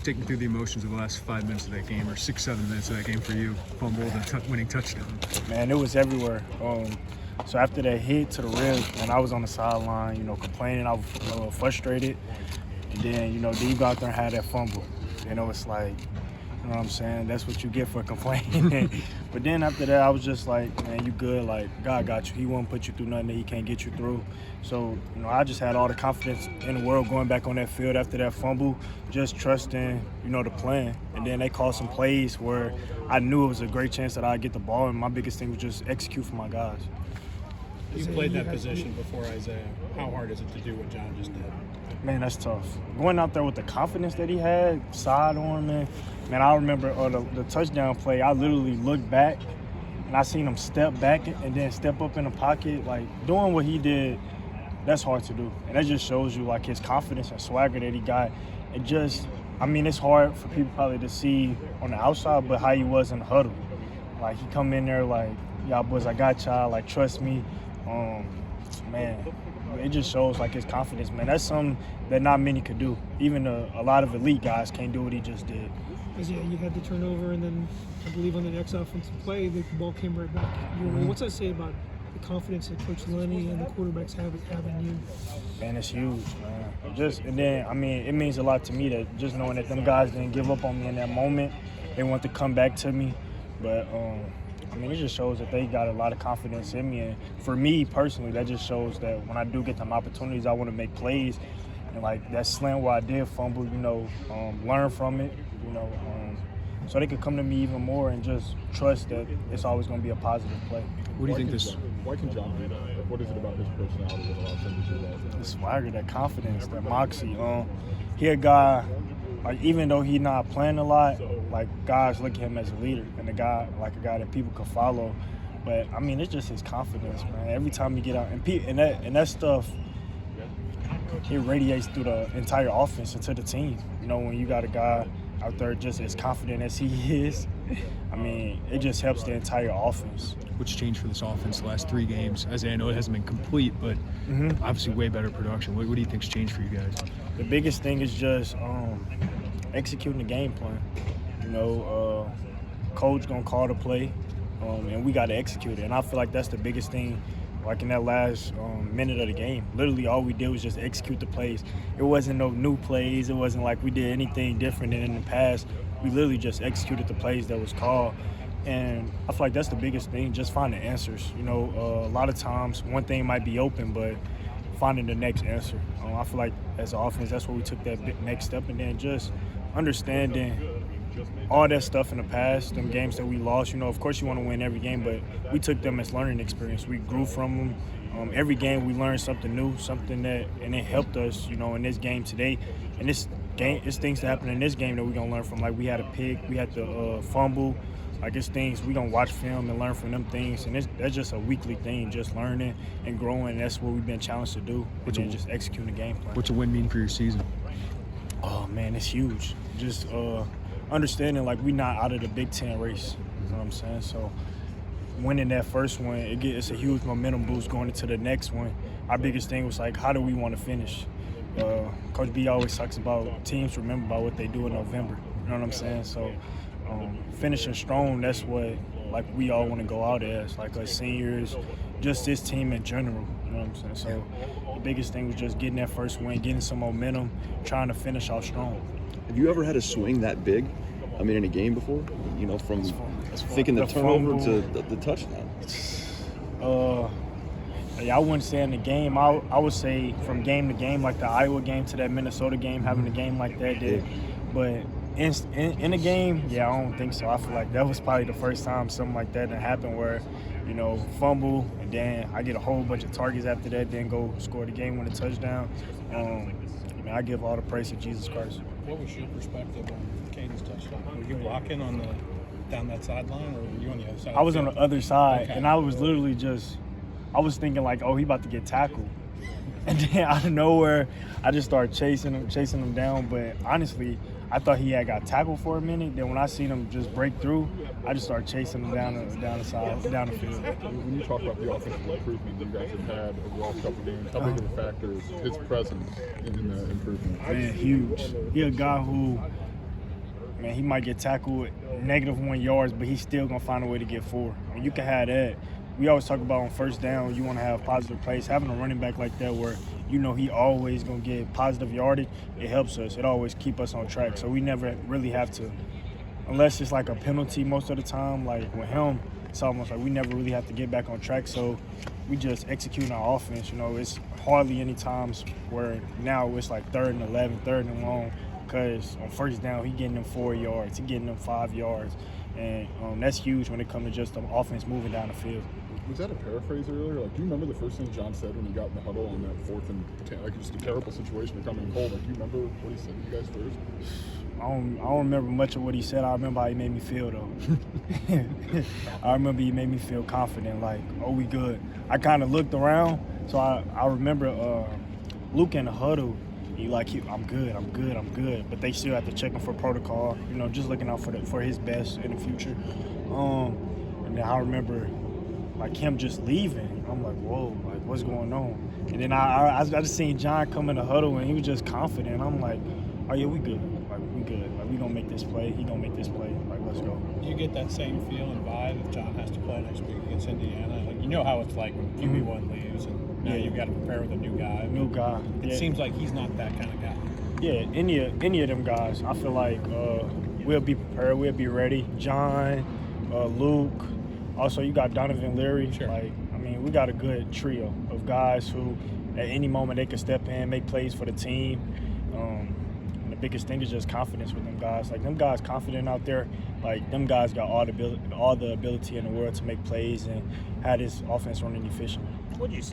Take me through the emotions of the last 5 minutes of that game, or 6-7 minutes of that game for you. Fumble, the winning touchdown. Man, it was everywhere. So after that hit to the rib, and I was on the sideline, complaining. I was frustrated. And then, then you go out there and have that fumble. It's like, you know what I'm saying? That's what you get for complaining. But then after that, I was just like, man, you good. Like, God got you. He won't put you through nothing that he can't get you through. So, I just had all the confidence in the world going back on that field after that fumble, just trusting, the plan. And then they called some plays where I knew it was a great chance that I'd get the ball, and my biggest thing was just execute for my guys. You played that position before, Isaiah. How hard is it to do what John just did? Man, that's tough. Going out there with the confidence that he had, side on, man, I remember the touchdown play, I literally looked back, and I seen him step back and then step up in the pocket. Like, doing what he did, that's hard to do. And that just shows you, like, his confidence and swagger that he got. It just, it's hard for people probably to see on the outside, but how he was in the huddle. Like, he come in there like, y'all boys, I got y'all, like, trust me. Man, it just shows, like, his confidence, man. That's something that not many could do. Even a lot of elite guys can't do what he just did. Yeah, you had the turnover, and then I believe on the next offensive play, the ball came right back your way. What's that say about the confidence that Coach Illini and the quarterbacks have in you? Man, it's huge, man. It means a lot to me that just knowing that them guys didn't give up on me in that moment. They want to come back to me. But, it just shows that they got a lot of confidence in me. And for me personally, that just shows that when I do get them opportunities, I want to make plays. And, like, that slant where I did fumble, learn from it, so they could come to me even more and just trust that it's always going to be a positive play. What do you think Why can John do that? What is it about his personality that allows him to do that? The swagger, that confidence, that moxie. He a guy, like, even though he's not playing a lot, like, guys look at him as a leader and a guy that people can follow. But, it's just his confidence, man. Every time you get out, and that stuff, it radiates through the entire offense and to the team. When you got a guy out there just as confident as he is, it just helps the entire offense. What's changed for this offense the last 3 games? As I know it hasn't been complete, but obviously way better production. What do you think's changed for you guys? The biggest thing is just executing the game plan. Coach gonna call the play, and we got to execute it. And I feel like that's the biggest thing. Like in that last minute of the game, literally all we did was just execute the plays. It wasn't no new plays. It wasn't like we did anything different than in the past. We literally just executed the plays that was called. And I feel like that's the biggest thing, just finding answers. A lot of times one thing might be open, but finding the next answer. I feel like as an offense, that's where we took that next step, and then just understanding all that stuff in the past, them games that we lost. Of course you want to win every game, but we took them as learning experience. We grew from them. Every game we learned something new, and it helped us, in this game today. And this game, it's things that happen in this game that we're going to learn from. Like, we had a pick, we had the fumble. Like, it's things we're going to watch film and learn from them things. And that's just a weekly thing, just learning and growing. That's what we've been challenged to do, and then just executing the game plan. What's a win mean for your season? Oh, man, it's huge. Just understanding, like, we not out of the Big Ten race. You know what I'm saying? So winning that first one, it's a huge momentum boost going into the next one. Our biggest thing was, like, how do we want to finish? Coach B always talks about teams remember by what they do in November. You know what I'm saying? So finishing strong, that's what, like, we all want to go out as, like, us seniors, just this team in general. You know what I'm saying? So the biggest thing was just getting that first win, getting some momentum, trying to finish out strong. Have you ever had a swing that big? In a game before? From thinking the turnover to the touchdown. I wouldn't say in the game. I would say from game to game, like the Iowa game to that Minnesota game, having a game like that did. But in a game, I don't think so. I feel like that was probably the first time something like that happened where, fumble, and then I get a whole bunch of targets after that, then go score the game with a touchdown. I give all the praise to Jesus Christ. What was your perspective on Caden's touchdown? Were you blocking down that sideline, or were you on the other side? I was on the other side, okay. And I was literally I was thinking like, oh, he about to get tackled. And then out of nowhere, I just started chasing him down. But honestly, I thought he had got tackled for a minute. Then when I seen him just break through, I just started chasing him down the field. When you talk about the offensive improvement you guys have had over the last couple of games, how big of a factor is his presence in the improvement? Man, huge. He a guy who man, he might get tackled -1 yards, but he's still gonna find a way to get 4. And you can have that. We always talk about on first down, you want to have positive plays. Having a running back like that where you know he always gonna get positive yardage, it helps us. It always keep us on track. So we never really have to, unless it's like a penalty most of the time. Like with him, it's almost like we never really have to get back on track. So we just executing our offense. You know, it's hardly any times where now it's like 3rd and 11, 3rd and long, because on first down he getting them 4 yards, he getting them 5 yards, and that's huge when it comes to just the offense moving down the field. Was that a paraphrase earlier? Like, do you remember the first thing John said when he got in the huddle on that 4th and 10, like just a terrible situation to come in cold? Like, do you remember what he said to you guys first? I don't remember much of what he said. I remember how he made me feel, though. I remember he made me feel confident, like, oh, we good. I kind of looked around, so I remember Luke in the huddle. I'm good. But they still have to check him for protocol, you know, just looking out for his best in the future. And then I remember, like, him just leaving. I'm like, whoa, like, what's going on? And then I just seen John come in the huddle, and he was just confident. I'm like, oh, yeah, we good. Like, we good. Like, we gonna make this play. He gonna make this play. Like, let's go. You get that same feel and vibe if John has to play next week against Indiana. Like, you know how it's like when QB1 leaves, and now you've got to prepare with a new guy. It seems like he's not that kind of guy. Yeah, any of them guys, I feel like we'll be prepared. We'll be ready. John, Luke. Also, you got Donovan Leary. Sure. Like, I mean, we got a good trio of guys who, at any moment, they can step in, make plays for the team. And the biggest thing is just confidence with them guys. Like, them guys confident out there. Like, them guys got all the ability in the world to make plays and have this offense running efficient. What do you see?